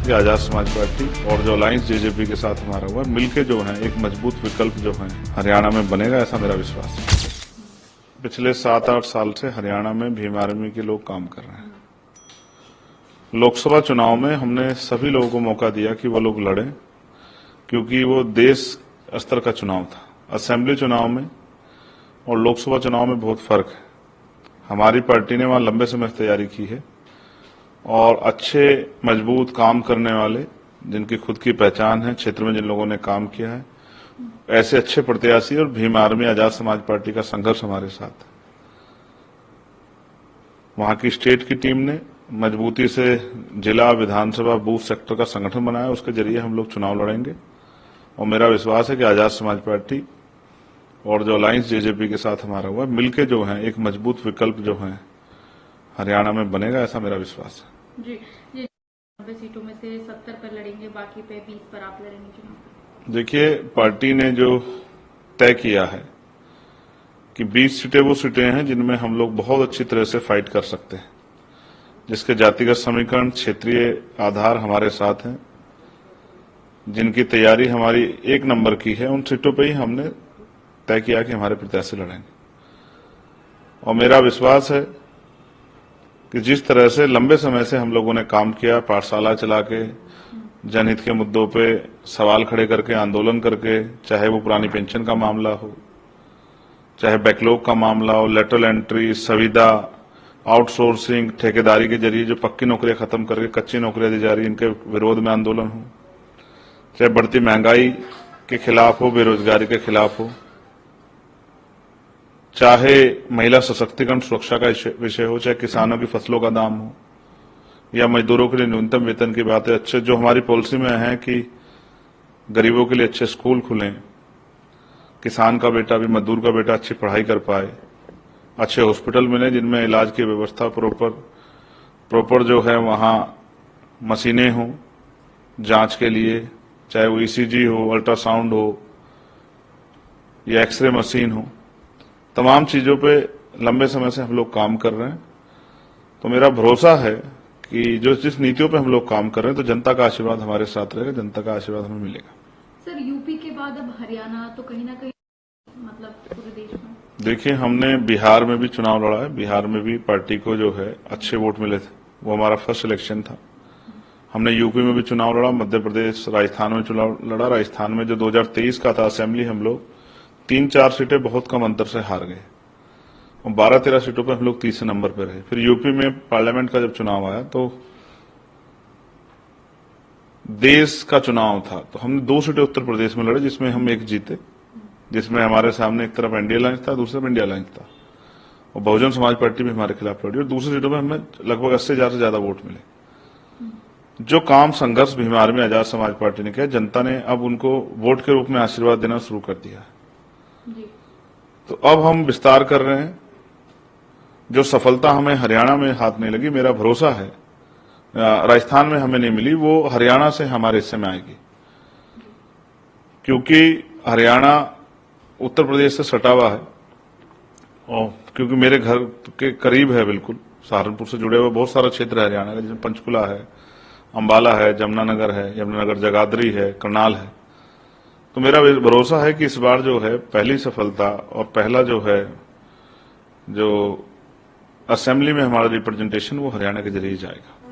कि आजाद समाज पार्टी और जो अलायंस जेजेपी के साथ हमारा हुआ मिलके जो है एक मजबूत विकल्प जो है हरियाणा में बनेगा, ऐसा मेरा विश्वास है। पिछले 7-8 साल से हरियाणा में भीम आर्मी के लोग काम कर रहे हैं। लोकसभा चुनाव में हमने सभी लोगों को मौका दिया कि वो लोग लड़ें, क्योंकि वो देश स्तर का चुनाव था। असेंबली चुनाव में और लोकसभा चुनाव में बहुत फर्क है। हमारी पार्टी ने वहां लंबे समय से तैयारी की है और अच्छे मजबूत काम करने वाले, जिनकी खुद की पहचान है, क्षेत्र में जिन लोगों ने काम किया है, ऐसे अच्छे प्रत्याशी और भीम आर्मी आजाद समाज पार्टी का संघर्ष हमारे साथ है। वहां की स्टेट की टीम ने मजबूती से जिला, विधानसभा, बूथ सेक्टर का संगठन बनाया, उसके जरिए हम लोग चुनाव लड़ेंगे और मेरा विश्वास है कि आजाद समाज पार्टी और जो अलायंस जेजेपी के साथ हमारा हुआ मिलके जो है एक मजबूत विकल्प जो है हरियाणा में बनेगा, ऐसा मेरा विश्वास है। जी, 90 सीटों में से 70 पर लड़ेंगे, बाकी पे 20 पर आप लड़ेंगे चुनाव। देखिए, पार्टी ने जो तय किया है कि 20 सीटें वो सीटें हैं जिनमें हम लोग बहुत अच्छी तरह से फाइट कर सकते हैं, जिसके जातिगत समीकरण, क्षेत्रीय आधार हमारे साथ हैं, जिनकी तैयारी हमारी 1 नंबर की है। उन सीटों पर ही हमने तय किया कि हमारे प्रत्याशी लड़ेंगे और मेरा विश्वास है कि जिस तरह से लंबे समय से हम लोगों ने काम किया, पाठशाला चला के, जनहित के मुद्दों पे सवाल खड़े करके, आंदोलन करके, चाहे वो पुरानी पेंशन का मामला हो, चाहे बैकलॉग का मामला हो, लेटरल एंट्री, संविदा, आउटसोर्सिंग, ठेकेदारी के जरिए जो पक्की नौकरियां खत्म करके कच्ची नौकरियां दी जा रही, इनके विरोध में आंदोलन हो, चाहे बढ़ती महंगाई के खिलाफ हो, बेरोजगारी के खिलाफ हो, चाहे महिला सशक्तिकरण सुरक्षा का विषय हो, चाहे किसानों की फसलों का दाम हो, या मजदूरों के लिए न्यूनतम वेतन की बात है। अच्छे जो हमारी पॉलिसी में है कि गरीबों के लिए अच्छे स्कूल खुलें, किसान का बेटा भी, मजदूर का बेटा अच्छी पढ़ाई कर पाए, अच्छे हॉस्पिटल मिले जिनमें इलाज की व्यवस्था प्रॉपर जो है, वहां मशीनें हों जांच के लिए, चाहे वो ईसीजी हो, अल्ट्रासाउंड हो या एक्सरे मशीन हो, तमाम चीजों पे लंबे समय से हम लोग काम कर रहे हैं। तो मेरा भरोसा है कि जो जिस नीतियों पे हम लोग काम कर रहे हैं, तो जनता का आशीर्वाद हमारे साथ रहेगा, जनता का आशीर्वाद हमें मिलेगा। सर, यूपी के बाद अब हरियाणा, तो कहीं ना कहीं मतलब पूरे देश में देखिए, हमने बिहार में भी चुनाव लड़ा है। बिहार में भी पार्टी को जो है अच्छे वोट मिले थे, वो हमारा फर्स्ट इलेक्शन था। हमने यूपी में भी चुनाव लड़ा, मध्य प्रदेश, राजस्थान में चुनाव लड़ा। राजस्थान में जो 2023 का था असेंबली, हम लोग 3-4 सीटें बहुत कम अंतर से हार गए और 12-13 सीटों पर हम लोग तीसरे नंबर पर रहे। फिर यूपी में पार्लियामेंट का जब चुनाव आया तो देश का चुनाव था, तो हमने 2 सीटें उत्तर प्रदेश में लड़े, जिसमें हम 1 जीते, जिसमें हमारे सामने एक तरफ एनडीए अलायंस था, दूसरी तरफ इंडिया अलायंस था और बहुजन समाज पार्टी भी हमारे खिलाफ लड़ी और दूसरी सीटों में हमें लगभग 80,000 से ज्यादा वोट मिले। जो काम संघर्ष भीम आर्मी आजाद समाज पार्टी ने किया, जनता ने अब उनको वोट के रूप में आशीर्वाद देना शुरू कर दिया। तो अब हम विस्तार कर रहे हैं। जो सफलता हमें हरियाणा में हाथ नहीं लगी, मेरा भरोसा है राजस्थान में हमें नहीं मिली, वो हरियाणा से हमारे हिस्से में आएगी, क्योंकि हरियाणा उत्तर प्रदेश से सटा हुआ है और क्योंकि मेरे घर के करीब है, बिल्कुल सहारनपुर से जुड़े हुए बहुत सारा क्षेत्र है हरियाणा का, जिसमें पंचकुला है, अंबाला है, यमुनानगर है, यमुनानगर जगाधरी है, करनाल है। तो मेरा भरोसा है कि इस बार जो है पहली सफलता और पहला जो है जो असेंबली में हमारा रिप्रेजेंटेशन, वो हरियाणा के जरिए जाएगा।